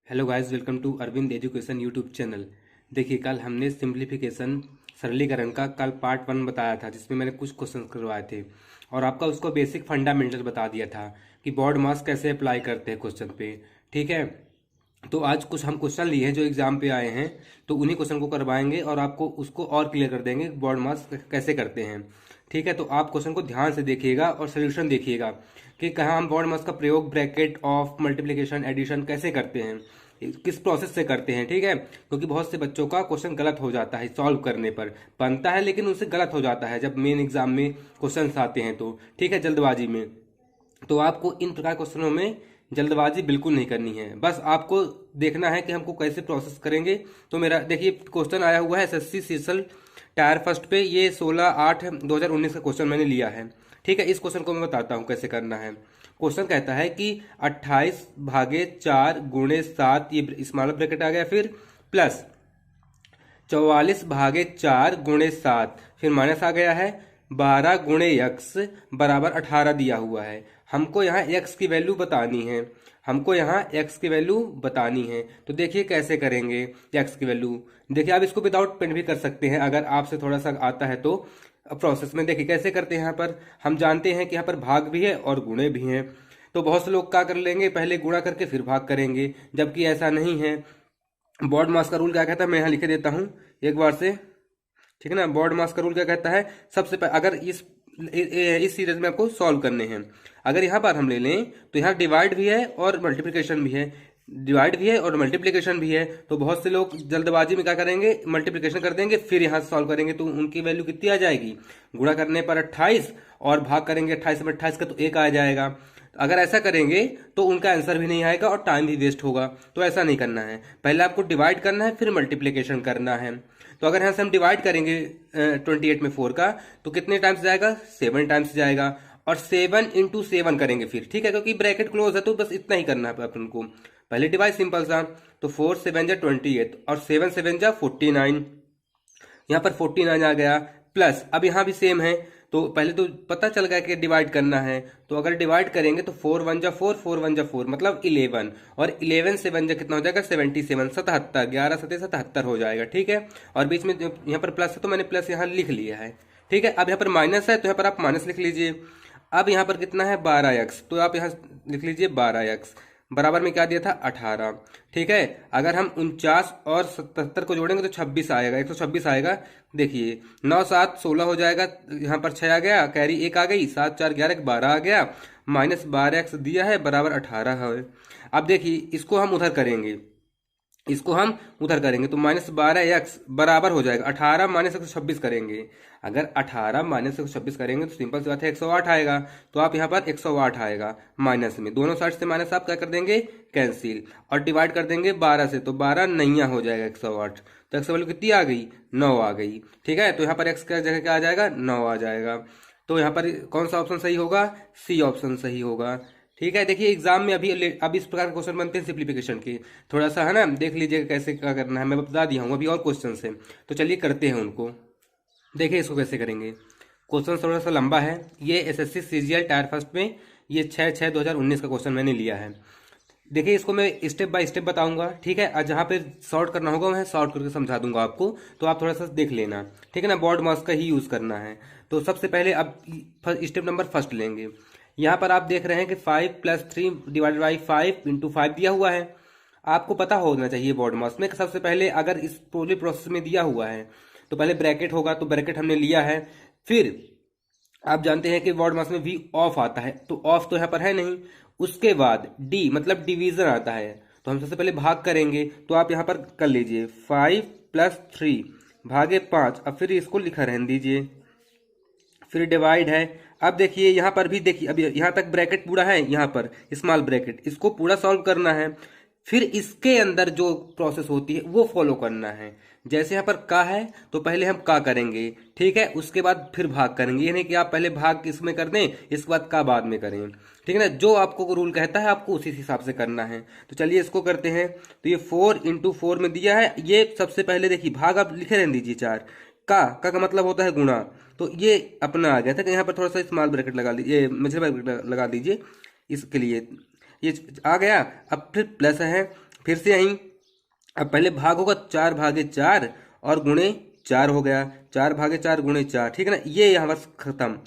Hello guys, welcome to Arvind education YouTube channel. देखिए, कल हमने सिंप्लीफिकेशन सरलीकरण का कल पार्ट 1 बताया था, जिसमें मैंने कुछ क्वेश्चन करवाए थे और आपका उसको बेसिक फंडामेंटल बता दिया था कि बॉड मास कैसे अप्लाई करते हैं क्वेश्चन पे। ठीक है, तो आज कुछ हम क्वेश्चन लिए हैं जो एग्जाम पे आए हैं, तो उन्हीं क्वेश्चन को करवाएंगे और आपको उसको और क्लियर कर देंगे बॉड मास कैसे करते हैं। ठीक है, तो आप क्वेश्चन को ध्यान से देखिएगा और सोल्यूशन देखिएगा कि कहाँ हम बॉड मास का प्रयोग ब्रैकेट ऑफ मल्टीप्लिकेशन एडिशन कैसे करते हैं, किस प्रोसेस से करते हैं। ठीक है, क्योंकि बहुत से बच्चों का क्वेश्चन गलत हो जाता है, सॉल्व करने पर बनता है लेकिन उससे गलत हो जाता है जब मेन एग्जाम में क्वेश्चन आते हैं तो। ठीक है, जल्दबाजी में। तो आपको इन प्रकार क्वेश्चनों में जल्दबाजी बिल्कुल नहीं करनी है, बस आपको देखना है कि हमको कैसे प्रोसेस करेंगे। तो मेरा देखिए क्वेश्चन आया हुआ है एसएससी सीसल टायर फर्स्ट पे, ये 16/8/2019 का क्वेश्चन मैंने लिया है। ठीक है, इस क्वेश्चन को मैं बताता हूँ कैसे करना है। क्वेश्चन कहता है कि 28/4 × 7 ये स्मॉल ब्रैकेट आ गया, फिर प्लस 44/4 × 7, फिर माइनस आ गया है 12 × x बराबर 18 दिया हुआ है। हमको यहाँ x की वैल्यू बतानी है, हमको यहाँ x की वैल्यू बतानी है। तो देखिए कैसे करेंगे x की वैल्यू। देखिए आप इसको विदाउट पेन भी कर सकते हैं अगर आपसे थोड़ा सा आता है तो। प्रोसेस में देखिए कैसे करते हैं। यहाँ पर हम जानते हैं कि यहाँ पर भाग भी है और गुणे भी हैं, तो बहुत से लोग क्या कर लेंगे, पहले गुणा करके फिर भाग करेंगे, जबकि ऐसा नहीं है। बॉड मास का रूल क्या कहता है, मैं यहाँ लिखे देता हूँ एक बार से। ठीक है ना, बॉड मास का रूल क्या कहता है, सबसे पहले अगर इस सीरीज में आपको सॉल्व करने हैं, अगर यहाँ पर हम ले लें तो यहाँ डिवाइड भी है और मल्टीप्लिकेशन भी है, डिवाइड भी है और मल्टीप्लिकेशन भी है। तो बहुत से लोग जल्दबाजी में क्या करेंगे, मल्टीप्लिकेशन कर देंगे फिर यहाँ से सॉल्व करेंगे, तो उनकी वैल्यू कितनी आ जाएगी, गुणा करने पर 28 और भाग करेंगे 28/28 का तो 1 आ जाएगा। अगर ऐसा करेंगे तो उनका आंसर भी नहीं आएगा और टाइम भी वेस्ट होगा। तो ऐसा नहीं करना है, पहले आपको डिवाइड करना है फिर मल्टीप्लिकेशन करना है। तो अगर यहाँ से हम डिवाइड करेंगे 28 में 4 का, तो कितने टाइम्स जाएगा, 7 टाइम्स जाएगा। और 7 × 7 करेंगे फिर। ठीक है, क्योंकि ब्रैकेट क्लोज है तो बस इतना ही करना है अपन को। पहले डिवाइड सिंपल सा, तो 4 7 जा 28 और 7 7 जा 49, यहाँ पर 49 आ गया। प्लस अब यहाँ भी सेम है, तो पहले तो पता चल गया कि डिवाइड करना है। तो अगर डिवाइड करेंगे तो 4 1 जा 4, 4 1 जा 4 मतलब 11, और 11 से 1 जा कितना हो जाएगा, 77, 77, 11 7 77 हो जाएगा। ठीक है, और बीच में यहाँ पर प्लस है तो मैंने प्लस यहाँ लिख लिया है। ठीक है, अब यहाँ पर माइनस है तो यहाँ पर आप माइनस लिख लीजिए। अब यहाँ पर कितना है 12x, तो आप यहाँ लिख लीजिए 12x बराबर में क्या दिया था 18। ठीक है, अगर हम 49 और 77 को जोड़ेंगे तो 26 आएगा, 126 आएगा। देखिए 9 7 16 हो जाएगा, यहाँ पर 6 आ गया, कैरी 1 आ गई, 7 4 11 12 आ गया, माइनस 12x दिया है बराबर 18 है। अब देखिए इसको हम उधर करेंगे, इसको हम उधर करेंगे तो -12x बराबर हो जाएगा 18 -126 करेंगे। अगर 18 -126 करेंगे तो सिंपल सी बात है 108 आएगा। तो आप यहाँ पर 108 आएगा माइनस में, दोनों साइड से माइनस आप क्या कर देंगे, कैंसिल, और डिवाइड कर देंगे 12 से, तो 12 नैया हो जाएगा 108। तो एक्स वैल्यू कितनी आ गई, 9 आ गई। ठीक है, तो यहाँ पर एक्स का जगह क्या आ जाएगा, 9 आ जाएगा। तो यहाँ पर कौन सा ऑप्शन सही होगा, सी ऑप्शन सही होगा। ठीक है, देखिए एग्जाम में अभी इस प्रकार के क्वेश्चन बनते हैं सिंप्लीफिकेशन के, थोड़ा सा है ना, देख लीजिएगा कैसे क्या करना है, मैं बता दिया हूँ, अभी और क्वेश्चन है तो चलिए करते हैं उनको। देखिए इसको कैसे करेंगे। क्वेश्चन थोड़ा सा लंबा है, ये एसएससी सीजीएल टायर फर्स्ट में ये 6/6/2019 का क्वेश्चन मैंने लिया है। देखिए इसको मैं स्टेप बाय स्टेप बताऊंगा। ठीक है, और जहाँ पे सॉर्ट करना होगा मैं सॉर्ट करके समझा दूंगा आपको, तो आप थोड़ा सा देख लेना। ठीक है ना, बॉड मास का ही यूज करना है। तो सबसे पहले अब स्टेप नंबर फर्स्ट लेंगे। यहाँ पर आप देख रहे हैं कि 5 + 3 / 5 × 5 दिया हुआ है। आपको पता होना चाहिए बॉड मास में सबसे पहले, अगर इस पूरी प्रोसेस में दिया हुआ है तो पहले ब्रैकेट होगा, तो ब्रैकेट हमने लिया है। फिर आप जानते हैं कि बॉड मास में वी ऑफ आता है, तो ऑफ तो यहाँ पर है नहीं। उसके बाद डी मतलब डिवीजन आता है, तो हम सबसे पहले भाग करेंगे, तो आप यहाँ पर कर लीजिए 5 + 3 भागे 5। अब फिर इसको लिखा रहने दीजिए, फिर डिवाइड है। अब देखिए यहाँ पर भी देखिए, अब यहाँ तक ब्रैकेट पूरा है, यहाँ पर स्मॉल ब्रैकेट, इसको पूरा सॉल्व करना है। फिर इसके अंदर जो प्रोसेस होती है वो फॉलो करना है। जैसे यहाँ पर का है तो पहले हम का करेंगे, ठीक है, उसके बाद फिर भाग करेंगे। ये नहीं कि आप पहले भाग इसमें कर दें इसके बाद का बाद में करें। ठीक है ना, जो आपको रूल कहता है आपको उसी हिसाब से करना है। तो चलिए इसको करते हैं। तो ये 4 × 4 में दिया है, ये सबसे पहले देखिए भाग आप लिखे रहने दीजिए 4, का मतलब होता है गुणा, तो ये अपना आ गया था कि यहाँ पर थोड़ा सा स्मॉल ब्रैकेट लगा लीजिए, मेजर ब्रैकेट लगा दीजिए इसके लिए, ये आ गया। अब फिर प्लस है, फिर से यहीं अब पहले भाग होगा 4/4 और गुणे 4 हो गया, 4/4 गुणे 4, ठीक है ना। ये यहाँ बस खत्म।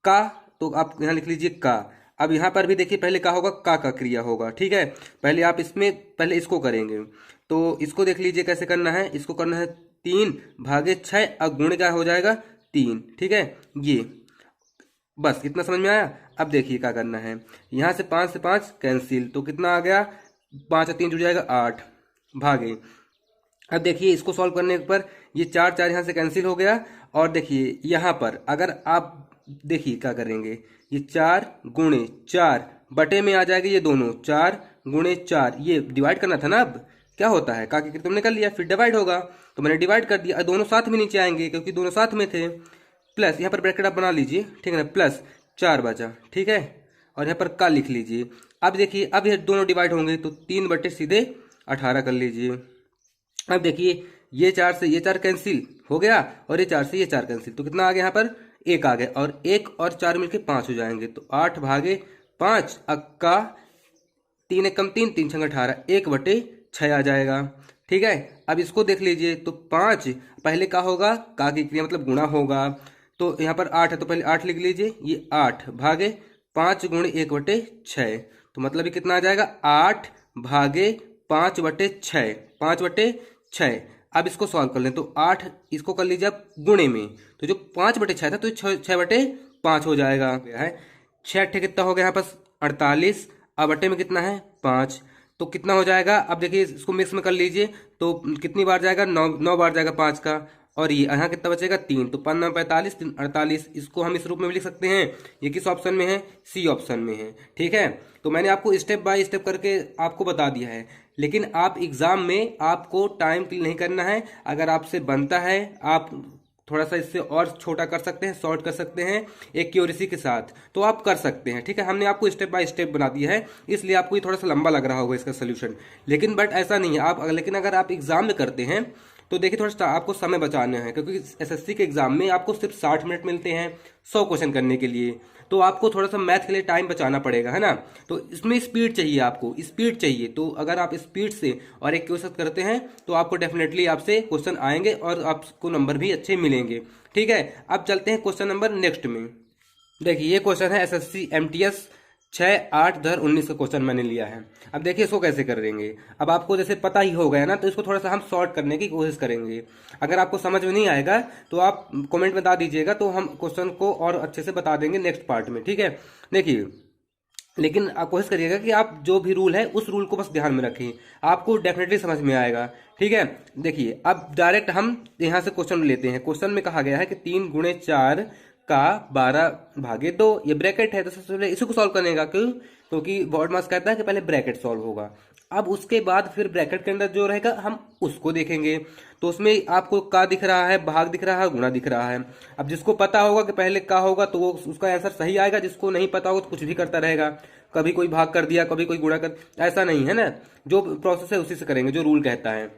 का तो आप यहाँ लिख लीजिए का। अब यहाँ पर भी देखिए पहले का होगा, का क्रिया होगा, ठीक है। पहले आप इसमें पहले इसको करेंगे, तो इसको देख लीजिए कैसे करना है। इसको करना है 3/6 और गुण क्या हो जाएगा 3, ठीक है। ये बस इतना समझ में आया। अब देखिए क्या करना है, यहाँ से 5 से 5 कैंसिल, तो कितना आ गया, 5 और 3 जुड़ जाएगा 8 भागे। अब देखिए इसको सॉल्व करने पर ये 4 यहाँ से कैंसिल हो गया। और देखिए यहाँ पर अगर आप देखिए क्या करेंगे, ये 4/4 बटे में आ जाएगा, ये दोनों 4/4, ये डिवाइड करना था ना। अब क्या होता है, का तुमने कर लिया, फिर डिवाइड होगा, तो मैंने डिवाइड कर दिया। दोनों साथ में नीचे आएंगे क्योंकि दोनों साथ में थे। प्लस यहाँ पर ब्रैकेट आप बना लीजिए, ठीक है ना, प्लस 4 बचा, ठीक है। और यहाँ पर का लिख लीजिए। अब देखिए अब ये दोनों डिवाइड होंगे तो 3 बटे सीधे 18 कर लीजिए। अब देखिए ये 4 से ये 4 कैंसिल हो गया और ये 4 से ये 4 कैंसिल, तो कितना आ गया यहाँ पर 1 आ गया, और 1 और 4 मिलके 5 हो जाएंगे, तो 8/5 अक्का 3 1 कम 3 3 6 18, 1/6 आ जाएगा, ठीक है। अब इसको देख लीजिए, तो 5 पहले का होगा, का की क्रिया मतलब गुणा होगा, तो यहाँ पर 8 है तो पहले 8 लिख लीजिए, ये 8/5 गुणे 1/6, तो मतलब ये कितना आ जाएगा 8/5/6, 5/6। अब इसको सॉल्व कर लें, तो 8 इसको कर लीजिए आप गुणे में, तो जो 5/6 था तो 6/5 हो जाएगा है। 6 अट्ठे कितना हो गया यहाँ पर 48, अब बटे में कितना है 5, तो कितना हो जाएगा। अब देखिए इसको मिक्स में कर लीजिए, तो कितनी बार जाएगा 9 बार जाएगा 5 का, और ये यहाँ कितना बचेगा 3, तो 5 9 45 3 48। इसको हम इस रूप में भी लिख सकते हैं। ये किस ऑप्शन में है, सी ऑप्शन में है, ठीक है। तो मैंने आपको स्टेप बाय स्टेप करके आपको बता दिया है, लेकिन आप एग्जाम में आपको टाइम किल नहीं करना है। अगर आपसे बनता है आप थोड़ा सा इससे और छोटा कर सकते हैं, शॉर्ट कर सकते हैं एक्यूरेसी के साथ, तो आप कर सकते हैं, ठीक है। हमने आपको स्टेप बाय स्टेप बना दिया है, इसलिए आपको ये थोड़ा सा लंबा लग रहा होगा इसका सोल्यूशन, लेकिन बट ऐसा नहीं है आप। लेकिन अगर आप एग्जाम में करते हैं तो देखिए थोड़ा सा आपको समय बचाना है, क्योंकि एसएससी के एग्जाम में आपको सिर्फ 60 मिनट मिलते हैं 100 क्वेश्चन करने के लिए, तो आपको थोड़ा सा मैथ के लिए टाइम बचाना पड़ेगा, है ना। तो इसमें स्पीड चाहिए, आपको स्पीड चाहिए। तो अगर आप स्पीड से और एक क्वेश्चन करते हैं तो आपको डेफिनेटली आपसे क्वेश्चन आएंगे और आपको नंबर भी अच्छे मिलेंगे, ठीक है। अब चलते हैं क्वेश्चन नंबर नेक्स्ट में। देखिए ये क्वेश्चन है एसएससी एमटीएस 6/8/2019 का क्वेश्चन मैंने लिया है। अब देखिए इसको कैसे करेंगे। अब आपको जैसे पता ही हो गया ना, तो इसको थोड़ा सा हम शॉर्ट करने की कोशिश करेंगे। अगर आपको समझ में नहीं आएगा तो आप कमेंट में बता दीजिएगा, तो हम क्वेश्चन को और अच्छे से बता देंगे नेक्स्ट पार्ट में, ठीक है। देखिए लेकिन आप कोशिश करिएगा कि आप जो भी रूल है उस रूल को बस ध्यान में रखें, आपको डेफिनेटली समझ में आएगा, ठीक है। देखिए अब डायरेक्ट हम यहाँ से क्वेश्चन लेते हैं। क्वेश्चन में कहा गया है कि 3 गुणे 4 का 12/2, ये ब्रैकेट है, तो सबसे पहले इसी को सॉल्व करने का, क्योंकि बोर्ड मार्क्स कहता है कि पहले ब्रैकेट सॉल्व होगा। अब उसके बाद फिर ब्रैकेट के अंदर जो रहेगा हम उसको देखेंगे, तो उसमें आपको का दिख रहा है, भाग दिख रहा है, गुणा दिख रहा है। अब जिसको पता होगा कि पहले का होगा तो वो उसका आंसर सही आएगा, जिसको नहीं पता होगा तो कुछ भी करता रहेगा, कभी कोई भाग कर दिया, कभी कोई गुणा कर, ऐसा नहीं है ना। जो प्रोसेस है उसी से करेंगे, जो रूल कहता है।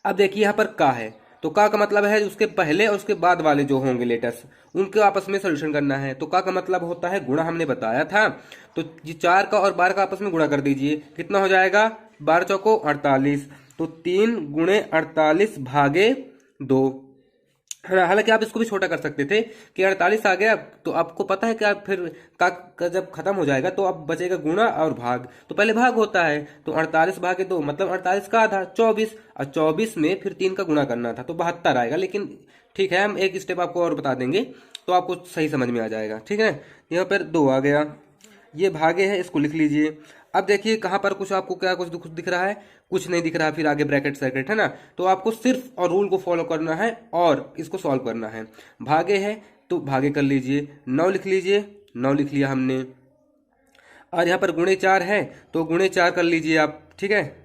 अब देखिए यहाँ पर का है, तो का मतलब है उसके पहले और उसके बाद वाले जो होंगे लेटर्स, उनके आपस में सोल्यूशन करना है। तो का मतलब होता है गुणा, हमने बताया था। तो ये 4 का और 12 का आपस में गुणा कर दीजिए, कितना हो जाएगा 12 चौको 48, तो 3 गुणे 48/2, है ना। हालांकि आप इसको भी छोटा कर सकते थे कि 48 आ गया, तो आपको पता है कि आप फिर का जब खत्म हो जाएगा तो अब बचेगा गुणा और भाग, तो पहले भाग होता है, तो 48/2 मतलब 48 का आधा 24, और 24 में फिर 3 का गुणा करना था तो 72 आएगा। लेकिन ठीक है, हम एक स्टेप आपको और बता देंगे तो आपको सही समझ में आ जाएगा, ठीक है। यहाँ पर 2 आ गया, ये भागे है, इसको लिख लीजिए। अब देखिए कहाँ पर कुछ आपको क्या कुछ दिख रहा है, कुछ नहीं दिख रहा, फिर आगे ब्रैकेट सर्किट है ना। तो आपको सिर्फ और रूल को फॉलो करना है और इसको सॉल्व करना है। भागे है तो भागे कर लीजिए, 9 लिख लीजिए, 9 लिख लिया हमने। और यहाँ पर गुणे 4 है तो गुणे 4 कर लीजिए आप, ठीक है।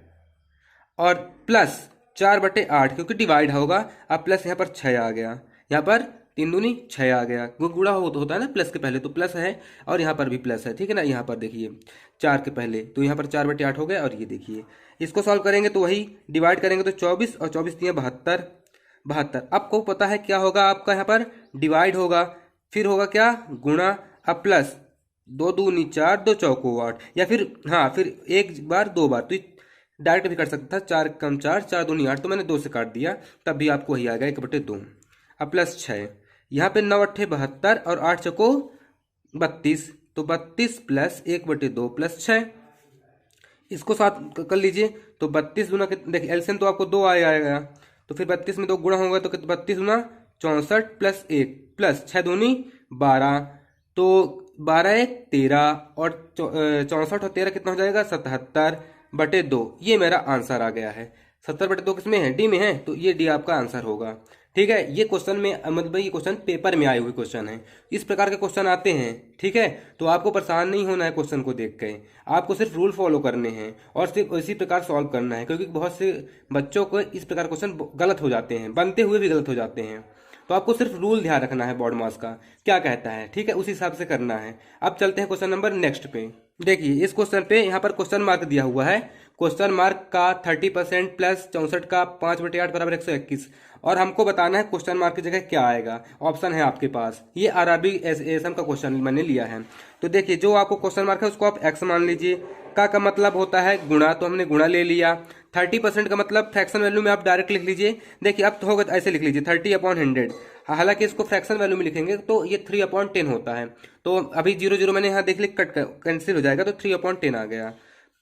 और प्लस 4/8 क्योंकि डिवाइड होगा, अब प्लस यहाँ पर 6 आ गया, यहाँ पर 3 दूनी 6 आ गया, गुणा होता है ना प्लस के पहले, तो प्लस है, और यहाँ पर भी प्लस है, ठीक है ना। यहाँ पर देखिए 4 के पहले, तो यहाँ पर 4/8 हो गया। और ये देखिए इसको सॉल्व करेंगे तो वही डिवाइड करेंगे तो 24 और 24 दिए 72। आपको पता है क्या होगा, आपका यहाँ पर डिवाइड होगा, फिर होगा क्या गुणा, अब प्लस 2 दूनी 4 2 चौको 8, या फिर हाँ फिर एक बार 2 बार, तो डायरेक्ट भी कर सकता था, 4 कम 4, 4 दूनी 8, तो मैंने 2 से काट दिया, तब भी आपको वही आ गया 1/2। अब प्लस 6, यहाँ पे 9 अट्ठे 72 और 8 चको 32, तो 32 प्लस 1/2 प्लस 6, इसको साथ कर लीजिए। तो 32 गुना, देखिए एलसीएम तो आपको 2 आएगा, तो फिर 32 में 2 गुणा होगा तो 32 गुना 64 प्लस 1 प्लस 6 दूनी 12, तो 12 1 13 और 64 और 13 कितना हो जाएगा 77/2। ये मेरा आंसर आ गया है। 70/2 किसमें है? डी में है, तो ये डी आपका आंसर होगा। ठीक है, ये क्वेश्चन में मतलब ये क्वेश्चन पेपर में आए हुए क्वेश्चन है, इस प्रकार के क्वेश्चन आते हैं। ठीक है, तो आपको परेशान नहीं होना है क्वेश्चन को देख के, आपको सिर्फ रूल फॉलो करने हैं और सिर्फ इसी प्रकार सॉल्व करना है, क्योंकि बहुत से बच्चों को इस प्रकार क्वेश्चन गलत हो जाते हैं, बनते हुए भी गलत हो जाते हैं। तो आपको सिर्फ रूल ध्यान रखना है, बोर्ड मास का क्या कहता है, ठीक है, उस हिसाब से करना है। अब चलते हैं क्वेश्चन नंबर नेक्स्ट पे। देखिए इस क्वेश्चन पे यहाँ पर क्वेश्चन मार्क दिया हुआ है, क्वेश्चन मार्क का 30% प्लस 64 का 5/8 बराबर 121, और हमको बताना है क्वेश्चन मार्क की जगह क्या आएगा। ऑप्शन है आपके पास, ये आरआरबी एसएम का क्वेश्चन मैंने लिया है। तो देखिए जो आपको क्वेश्चन मार्क है उसको आप एक्स मान लीजिए, का मतलब होता है गुणा, तो हमने गुणा ले लिया। 30% का मतलब फ्रैक्शन वैल्यू में आप डायरेक्ट लिख लीजिए। देखिए अब तो होगा ऐसे लिख लीजिए 30/100, हालांकि इसको फ्रैक्शन वैल्यू में लिखेंगे तो ये 3/10 होता है, तो अभी 0 मैंने यहाँ देख लिख कट कैंसिल हो जाएगा, तो 3/10 आ गया।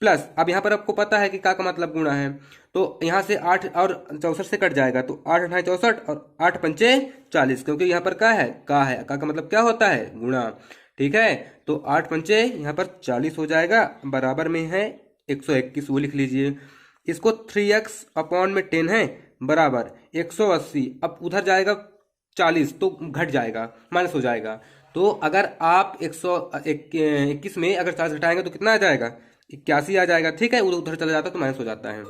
प्लस अब यहाँ पर आपको पता है कि का मतलब गुणा है, तो यहाँ से 8 और 64 से कट जाएगा, तो 8 8 64 और 8 पंचे 40, क्योंकि यहाँ पर का है, का मतलब क्या होता है, गुणा। ठीक है, तो 8 पंचे यहाँ पर 40 हो जाएगा, बराबर में है 121, वो लिख लीजिए। इसको 3x/10 है बराबर 180, अब उधर जाएगा 40 तो घट जाएगा, माइनस हो जाएगा। तो अगर आप 121 में अगर 40 घटाएंगे तो कितना आ जाएगा, 81 आ जाएगा। ठीक है, उधर चला जाता है तो माइनस हो जाता है,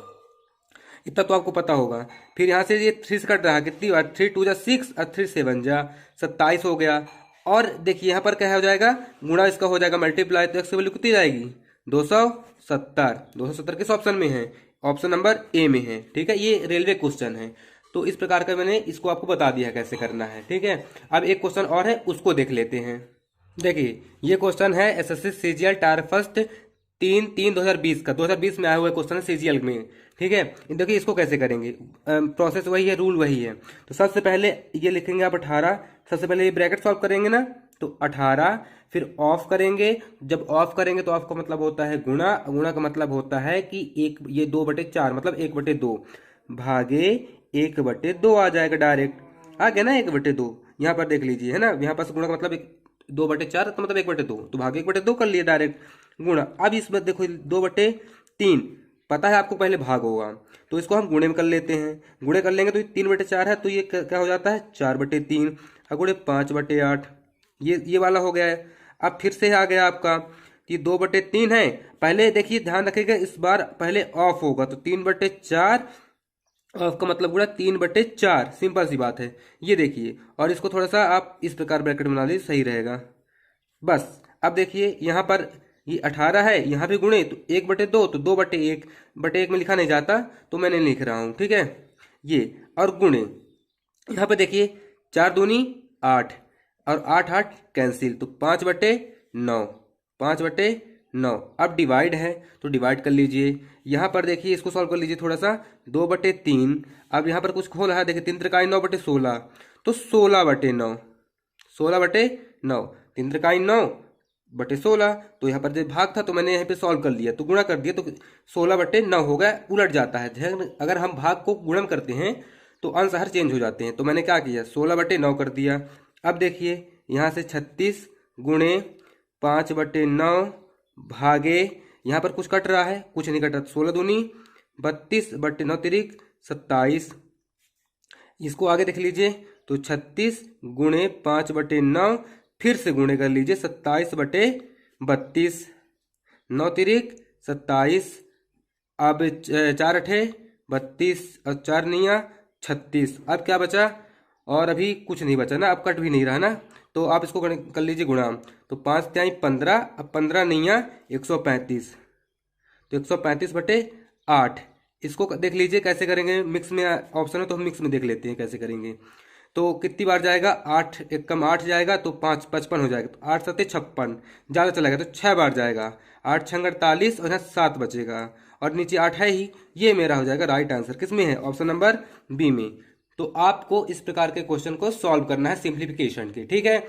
इतना तो आपको पता होगा। फिर यहाँ से ये 3 से कट रहा, कितनी बार, 3 2 जा 6 और 3 7 जा 27 हो गया। और देखिए यहाँ पर क्या हो जाएगा, गुणा इसका हो जाएगा मल्टीप्लाई, तो एक्स की वैल्यू कितनी जाएगी, 270। 270 किस ऑप्शन में है, ऑप्शन नंबर ए में है। ठीक है, ये रेलवे क्वेश्चन है, तो इस प्रकार का मैंने इसको आपको बता दिया है कैसे करना है। ठीक है, अब एक क्वेश्चन और है, उसको देख लेते हैं। देखिए ये क्वेश्चन है एसएससी सीजीएल टायर फर्स्ट 3/3/2020 का, 2020 में आया हुआ क्वेश्चन है सीजीएल में। ठीक है, देखिए इसको कैसे करेंगे, प्रोसेस वही है, रूल वही है। तो सबसे पहले ये लिखेंगे आप 18, सबसे पहले ये ब्रैकेट सॉल्व करेंगे ना, तो 18, फिर ऑफ करेंगे। जब ऑफ करेंगे तो ऑफ का मतलब होता है गुणा, गुणा का मतलब होता है कि एक, ये 2/4 मतलब 1/2 भागे 1/2 आ जाएगा, डायरेक्ट आ गया ना 1/2। यहाँ पर देख लीजिए, है ना, यहाँ पर गुणा का मतलब 2/4 तो मतलब 1/2, तो भागे 1/2 कर लिए डायरेक्ट गुणा। अब इसमें देखो 2/3, पता है आपको पहले भाग होगा, तो इसको हम गुणे में कर लेते हैं। गुणे कर लेंगे तो ये 3/4 है, तो ये क्या हो जाता है 4/3, और गुणे 5/8, ये वाला हो गया है। अब फिर से आ गया आपका कि 2/3 है, पहले देखिए ध्यान रखिएगा इस बार पहले ऑफ होगा, तो 3/4, ऑफ का मतलब पूरा 3/4, सिंपल सी बात है ये देखिए। और इसको थोड़ा सा आप इस प्रकार ब्रैकेट बना लीजिए, सही रहेगा बस। अब देखिए यहाँ पर ये 18 है, यहाँ भी गुणे, तो 1/2, तो 2/1 में लिखा नहीं जाता, तो मैंने लिख रहा हूँ। ठीक है, ये और गुणे, यहाँ पर देखिए 4 दूनी 8 और 8 8 कैंसिल, तो 5/9, 5/9। अब डिवाइड है तो डिवाइड कर लीजिए। यहाँ पर देखिए इसको सॉल्व कर लीजिए थोड़ा सा, 2/3। अब यहाँ पर कुछ खोल है, देखिए 3 त्रिकाई 9/16, तो 16/9, 16/9, 3 त्रिकाई 9/16, तो यहाँ पर जब भाग था तो मैंने यहाँ पे सॉल्व कर लिया, तो गुणा कर दिया, तो 16/9 हो गया। उलट जाता है, अगर हम भाग को गुणन करते हैं तो अंश हर चेंज हो जाते हैं, तो मैंने क्या किया 16/9 कर दिया। अब देखिए यहाँ से 36 गुणे 5/9 भागे, यहाँ पर कुछ कट रहा है, कुछ नहीं कट रहा, 16 दूनी 32/9 तिरिक 27। इसको आगे देख लीजिए, तो 36 गुणे 5/9, फिर से गुणे कर लीजिए 27/32, 9 तिरिक 27। अब 4 अठे 32 और 4 निया 36। अब क्या बचा, और अभी कुछ नहीं बचा ना, अब कट भी नहीं रहा ना, तो आप इसको कर लीजिए गुणा, तो 5 त्याई 15, अब 15 निया 135, तो 135/8। इसको देख लीजिए कैसे करेंगे, मिक्स में ऑप्शन है तो हम मिक्स में देख लेते हैं कैसे करेंगे। तो कितनी बार जाएगा, 8 एक कम 8 जाएगा तो 5 55 हो जाएगा, तो 8 सत्ते 56, ज़्यादा चला गया तो 6 बार जाएगा, 8 छंग 48 और यहाँ 7 बचेगा और नीचे 8 है ही। ये मेरा हो जाएगा राइट आंसर, किस में है, ऑप्शन नंबर बी में। तो आपको इस प्रकार के क्वेश्चन को सॉल्व करना है सिंप्लीफिकेशन के, ठीक है।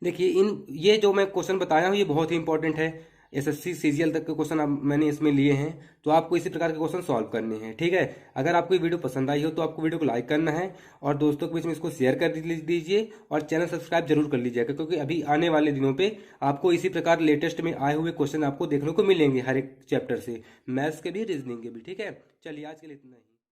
देखिए ये जो मैं क्वेश्चन बताया हूँ ये बहुत ही इंपॉर्टेंट है, एसएससी सीजीएल तक के क्वेश्चन मैंने इसमें लिए हैं, तो आपको इसी प्रकार के क्वेश्चन सॉल्व करने हैं, ठीक है। अगर आपको ये वीडियो पसंद आई हो तो आपको वीडियो को लाइक करना है और दोस्तों के बीच में इसको शेयर कर दीजिए और चैनल सब्सक्राइब जरूर कर लीजिएगा, क्योंकि अभी आने वाले दिनों पे आपको इसी प्रकार लेटेस्ट में आए हुए क्वेश्चन आपको देखने को मिलेंगे हर एक चैप्टर से, मैथ्स के भी रीजनिंग के भी, ठीक है। चलिए आज के लिए इतना ही।